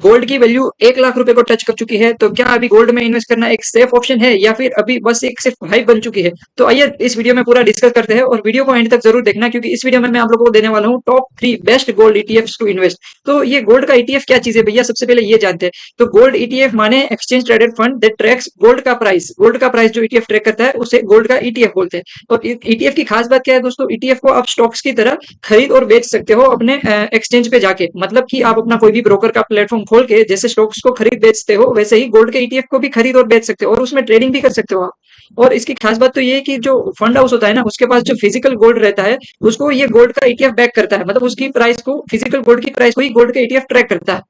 Gold की value 1 lakh रुपए को टच कर चुकी है, तो क्या अभी गोल्ड में इन्वेस्ट करना एक सेफ ऑप्शन है या फिर अभी बस एक सिर्फ हाइप बन चुकी है? तो आइए इस वीडियो में पूरा डिस्कस करते हैं और वीडियो को एंड तक जरूर देखना, क्योंकि इस वीडियो में मैं आप लोगों को देने वाला हूँ top 3 best gold ETF to invest. तो ये गोल्ड का ईटीएफ क्या चीज है भैया, सबसे पहले ये जानते हैं। तो गोल्ड ईटीएफ माने exchange traded fund that tracks gold का प्राइस। गोल्ड का प्राइस जो ईटीएफ ट्रैक करता है उसे गोल्ड का ईटीएफ बोलते हैं। और ईटीएफ की खास बात क्या है दोस्तों, ईटीएफ को आप स्टॉक्स की तरह खरीद और बेच सकते हो अपने एक्सचेंज पे जाके। मतलब कि आप अपना कोई भी ब्रोकर का प्लेटफॉर्म खोल के जैसे स्टॉक्स को खरीद बेचते हो, वैसे ही गोल्ड के ईटीएफ को भी खरीद और बेच सकते हो और उसमें ट्रेडिंग भी कर सकते हो आप। और इसकी खास बात तो ये है कि जो फंड हाउस होता है ना, उसके पास जो फिजिकल गोल्ड रहता है उसको ये गोल्ड का ईटीएफ बैक करता है। मतलब उसकी प्राइस को, फिजिकल गोल्ड की प्राइस को ही गोल्ड का ईटीएफ ट्रैक करता है।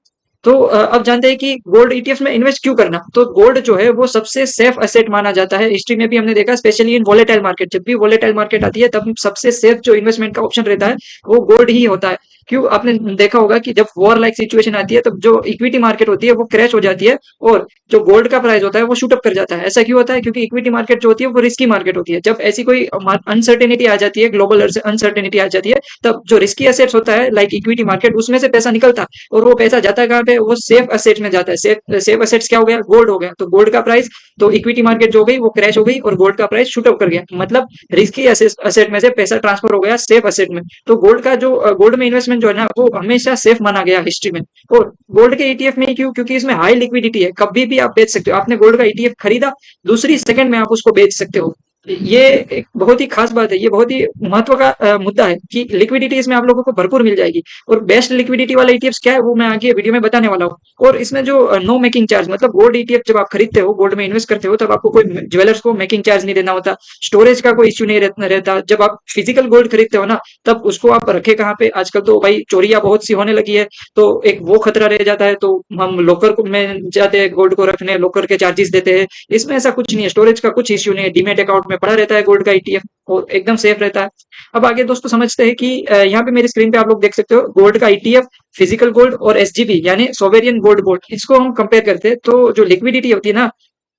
तो अब जानते हैं कि गोल्ड ईटीएफ में इन्वेस्ट क्यों करना। तो गोल्ड जो है वो सबसे सेफ एसेट माना जाता है। हिस्ट्री में भी हमने देखा, स्पेशली इन वोलेटाइल मार्केट, जब भी वोलेटाइल मार्केट आती है तब सबसे सेफ जो इन्वेस्टमेंट का ऑप्शन रहता है वो गोल्ड ही होता है। क्यों, आपने देखा होगा कि जब वॉर लाइक सिचुएशन आती है तब जो इक्विटी मार्केट होती है वो क्रैश हो जाती है और जो गोल्ड का प्राइस होता है वो शूट अप कर जाता है। ऐसा क्यों होता है? क्योंकि इक्विटी मार्केट जो होती है वो रिस्की मार्केट होती है। जब ऐसी कोई अनसर्टेनिटी आ जाती है, ग्लोबल अनसर्टेनिटी आ जाती है, तब जो रिस्की एसेट्स होता है लाइक इक्विटी मार्केट, उसमें से पैसा निकलता है और वो पैसा जाता है कहाँ पे? वो सेफ एसेट्स में जाता है। सेफ एसेट्स क्या हो गया? गोल्ड हो गया। तो गोल्ड का प्राइस, तो इक्विटी मार्केट जो हो गई वो क्रैश हो गई और गोल्ड का प्राइस शूट अप कर गया। मतलब रिस्की एसेट में से पैसा ट्रांसफर हो गया सेफ एसेट में। तो गोल्ड का जो गोल्ड में इन्वेस्टमेंट जो है ना वो हमेशा सेफ माना गया हिस्ट्री में। और गोल्ड के ईटीएफ में क्यों? क्योंकि इसमें हाई लिक्विडिटी है, कभी भी आप बेच सकते हो। आपने गोल्ड का ईटीएफ खरीदा, दूसरी सेकंड में आप उसको बेच सकते हो। ये एक बहुत ही खास बात है, ये बहुत ही महत्व का मुद्दा है कि लिक्विडिटी इसमें आप लोगों को भरपूर मिल जाएगी। और बेस्ट लिक्विडिटी वाला ईटीएफ क्या है वो मैं आगे वीडियो में बताने वाला हूँ। और इसमें जो नो मेकिंग चार्ज, मतलब गोल्ड ईटीएफ जब आप खरीदते हो, गोल्ड में इन्वेस्ट करते हो, तब आपको कोई ज्वेलर्स को मेकिंग चार्ज नहीं देना होता, स्टोरेज का कोई इश्यू नहीं रहता। जब आप फिजिकल गोल्ड खरीदते हो ना, तब उसको आप रखे कहाँ पे? आजकल तो भाई चोरियां बहुत सी होने लगी है, तो एक वो खतरा रह जाता है। तो हम लॉकर में जाते हैं गोल्ड को रखने, लॉकर के चार्जेस देते हैं। इसमें ऐसा कुछ नहीं है, स्टोरेज का कुछ इश्यू नहीं है, डीमेट अकाउंट में पड़ा रहता है गोल्ड का ईटीएफ और एकदम सेफ रहता है। अब आगे दोस्तों समझते हैं कि यहाँ पे मेरी स्क्रीन पे आप लोग देख सकते हो गोल्ड का ईटीएफ, फिजिकल गोल्ड और एसजीबी यानी सोवेरियन गोल्ड बॉन्ड, इसको हम कंपेयर करते हैं। तो जो लिक्विडिटी होती है ना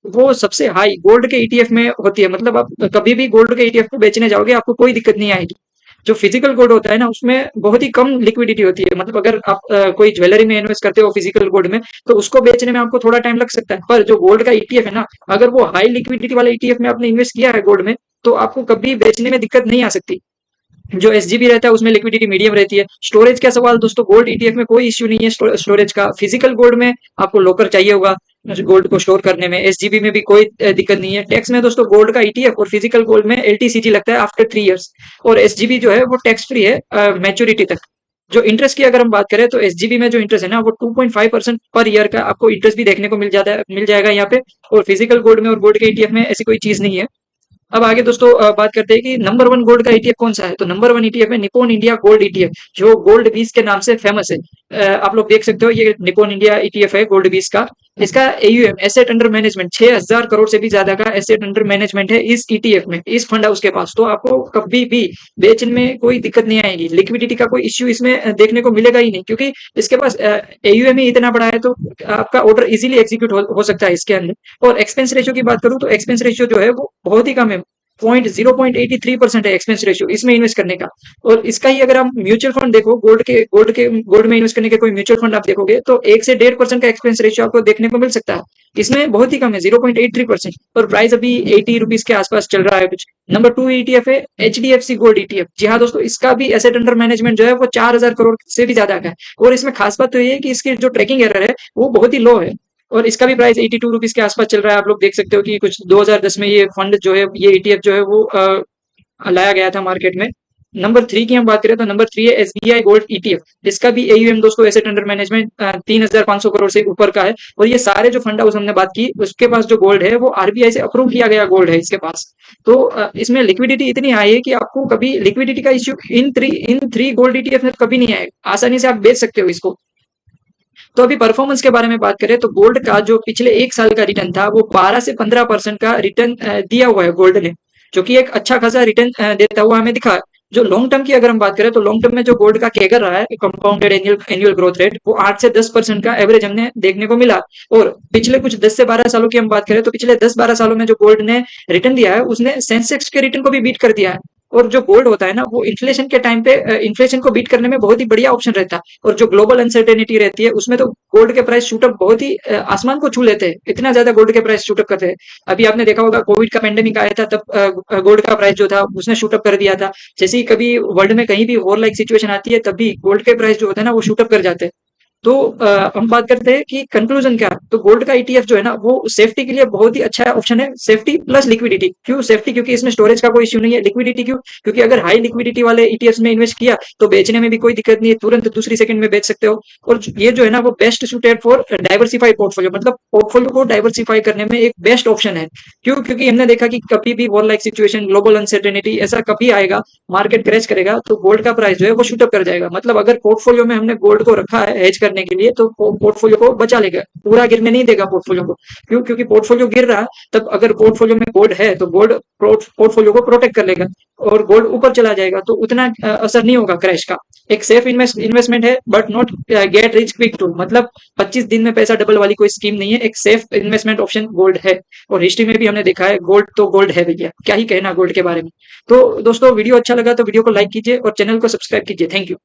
वो सबसे हाई गोल्ड के ईटीएफ में होती है। मतलब आप कभी भी गोल्ड के ईटीएफ को बेचने जाओगे आपको कोई दिक्कत नहीं आएगी। जो फिजिकल गोल्ड होता है ना उसमें बहुत ही कम लिक्विडिटी होती है। मतलब अगर आप कोई ज्वेलरी में इन्वेस्ट करते हो फिजिकल गोल्ड में, तो उसको बेचने में आपको थोड़ा टाइम लग सकता है। पर जो गोल्ड का ईटीएफ है ना, अगर वो हाई लिक्विडिटी वाले ईटीएफ में आपने इन्वेस्ट किया है गोल्ड में, तो आपको कभी बेचने में दिक्कत नहीं आ सकती। जो एसजीबी रहता है उसमें लिक्विडिटी मीडियम रहती है। स्टोरेज का सवाल दोस्तों, गोल्ड ईटीएफ में कोई इश्यू नहीं है स्टोरेज का। फिजिकल गोल्ड में आपको लॉकर चाहिए होगा गोल्ड को स्टोर करने में, एसजीबी में भी कोई दिक्कत नहीं है। टैक्स में दोस्तों गोल्ड का ईटीएफ और फिजिकल गोल्ड में एलटीसीजी लगता है आफ्टर 3 इयर्स, और एसजीबी जो है वो टैक्स फ्री है मैच्योरिटी तक। जो इंटरेस्ट की अगर हम बात करें तो एसजीबी में जो इंटरेस्ट है ना वो 2.5% पर ईयर का आपको इंटरेस्ट भी देखने को मिल जाएगा यहाँ पे। और फिजिकल गोल्ड में और गोल्ड के ईटीएफ में ऐसी कोई चीज नहीं है। अब आगे दोस्तों बात करते हैं कि नंबर 1 गोल्ड का ईटीएफ कौन सा है। तो नंबर 1 ईटीएफ है निप्पॉन इंडिया गोल्ड ईटीएफ, जो गोल्ड बीस के नाम से फेमस है। आप लोग देख सकते हो ये निप्पॉन इंडिया ईटीएफ है गोल्ड बीस का। इसका AUM, asset under management, 6000 crore से भी ज्यादा का एसेट अंडर मैनेजमेंट है इस ईटीएफ में, इस फंड हाउस के पास। तो आपको कभी भी बेचने में कोई दिक्कत नहीं आएगी, लिक्विडिटी का कोई इश्यू इसमें देखने को मिलेगा ही नहीं, क्योंकि इसके पास एयूएम ही इतना बड़ा है। तो आपका ऑर्डर इजीली एग्जीक्यूट हो सकता है इसके अंदर। और एक्सपेंस रेशियो की बात करूं तो एक्सपेंस रेशियो जो है वो बहुत ही कम है, 0.83% है एक्सपेंस रेशियो इसमें इन्वेस्ट करने का। और इसका ही अगर आप म्यूचुअल फंड देखो, गोल्ड में इन्वेस्ट करने के कोई म्यूचुअल फंड आप देखोगे तो 1 से 1.5% का एक्सपेंस रेशियो आपको देखने को मिल सकता है। इसमें बहुत ही कम है, 0.83%। और प्राइस अभी 80 रुपीज के आसपास चल रहा है कुछ। नंबर 2 ईटीएफ है एचडीएफसी गोल्ड ईटीएफ। जी हाँ दोस्तों, इसका भी एसेट अंडर मैनेजमेंट जो है वो 4000 करोड़ से भी ज्यादा का है। और इसमें खास बात तो ये है कि इसकी जो ट्रैकिंग एरर है वो बहुत ही लो है। और इसका भी प्राइस 82 रुपीज के आसपास चल रहा है। आप लोग देख सकते हो कि कुछ 2010 में ये फंड जो है, ये ईटीएफ जो है वो लाया गया था मार्केट में। नंबर 3 की हम बात करें तो नंबर 3 है एसबीआई गोल्ड ईटीएफ। इसका भी एयूएम दोस्तों, एसेट अंडर मैनेजमेंट 3500 करोड़ से ऊपर का है। और ये सारे जो फंड हाउस हमने बात की उसके पास जो गोल्ड है वो आरबीआई से अप्रूव किया गया गोल्ड है इसके पास। तो इसमें लिक्विडिटी इतनी हाई है कि आपको कभी लिक्विडिटी का issue in three gold ETF में कभी नहीं आएगा, आसानी से आप बेच सकते हो इसको। तो अभी परफॉर्मेंस के बारे में बात करें तो गोल्ड का जो पिछले 1 साल का रिटर्न था वो 12 से 15% का रिटर्न दिया हुआ है गोल्ड ने, जो कि एक अच्छा खासा रिटर्न देता हुआ हमें दिखा। जो लॉन्ग टर्म की अगर हम बात करें तो लॉन्ग टर्म में जो गोल्ड का कैगर रहा है, कंपाउंडेड एनुअल ग्रोथ रेट, वो 8 से 10% का एवरेज हमने देखने को मिला। और पिछले कुछ 10 से 12 सालों की हम बात करें तो पिछले 10-12 सालों में जो गोल्ड ने रिटर्न दिया है उसने सेंसेक्स के रिटर्न को भी बीट कर दिया है। और जो गोल्ड होता है ना, वो इन्फ्लेशन के टाइम पे इन्फ्लेशन को बीट करने में बहुत ही बढ़िया ऑप्शन रहता है। और जो ग्लोबल अनसर्टेनिटी रहती है, उसमें तो गोल्ड के प्राइस शूटअप बहुत ही आसमान को छू लेते हैं, इतना ज्यादा गोल्ड के प्राइस शूटअप करते हैं। अभी आपने देखा होगा, कोविड का पेंडेमिक आया था, तब गोल्ड का प्राइस जो था उसने शूटअप कर दिया था। जैसे ही कभी वर्ल्ड में कहीं भी वॉर लाइक सिचुएशन आती है, तब भी गोल्ड के प्राइस जो होता है ना, वो शूटअप कर जाते हैं। तो हम बात करते हैं कि कंक्लूजन क्या है। तो गोल्ड का ईटीएफ जो है ना, वो सेफ्टी के लिए बहुत ही अच्छा ऑप्शन है। Safety plus liquidity. क्यों सेफ्टी? क्योंकि इसमें स्टोरेज का कोई इश्यू नहीं है। लिक्विडिटी क्यों? क्योंकि अगर हाई लिक्विडिटी वाले ईटीएफ में इन्वेस्ट किया तो बेचने में भी कोई दिक्कत नहीं है, तुरंत दूसरी सेकंड में बेच सकते हो। और ये जो है ना, वो best suited for diversify portfolio, मतलब पोर्टफोलियो को डाइवर्सिफाई करने में एक बेस्ट ऑप्शन है। क्यों? क्योंकि हमने देखा कि कभी भी war like situation, global uncertainty ऐसा कभी आएगा, मार्केट क्रैश करेगा, तो गोल्ड का प्राइस जो है वो शूटअप कर जाएगा। मतलब अगर पोर्टफोलियो में हमने गोल्ड को रखा है हेज करने के लिए, तो पोर्टफोलियो को बचा लेगा, पूरा गिरने नहीं देगा पोर्टफोलियो को। क्यों? क्योंकि पोर्टफोलियो गिर रहा, तब अगर पोर्टफोलियो में गोल्ड है तो गोल्ड पोर्टफोलियो को प्रोटेक्ट कर लेगा, और गोल्ड ऊपर चला जाएगा तो उतना असर नहीं होगा क्रैश का। एक सेफ इन्वेस्टमेंट है, but not get rich quick too, मतलब 25 दिन में पैसा डबल वाली कोई स्कीम नहीं है। एक सेफ इन्वेस्टमेंट ऑप्शन गोल्ड है। और हिस्ट्री में भी हमने देखा है, गोल्ड तो गोल्ड है भैया, क्या ही कहना गोल्ड के बारे में। तो दोस्तों, वीडियो अच्छा लगा तो वीडियो को लाइक कीजिए और चैनल को सब्सक्राइब कीजिए। Thank you.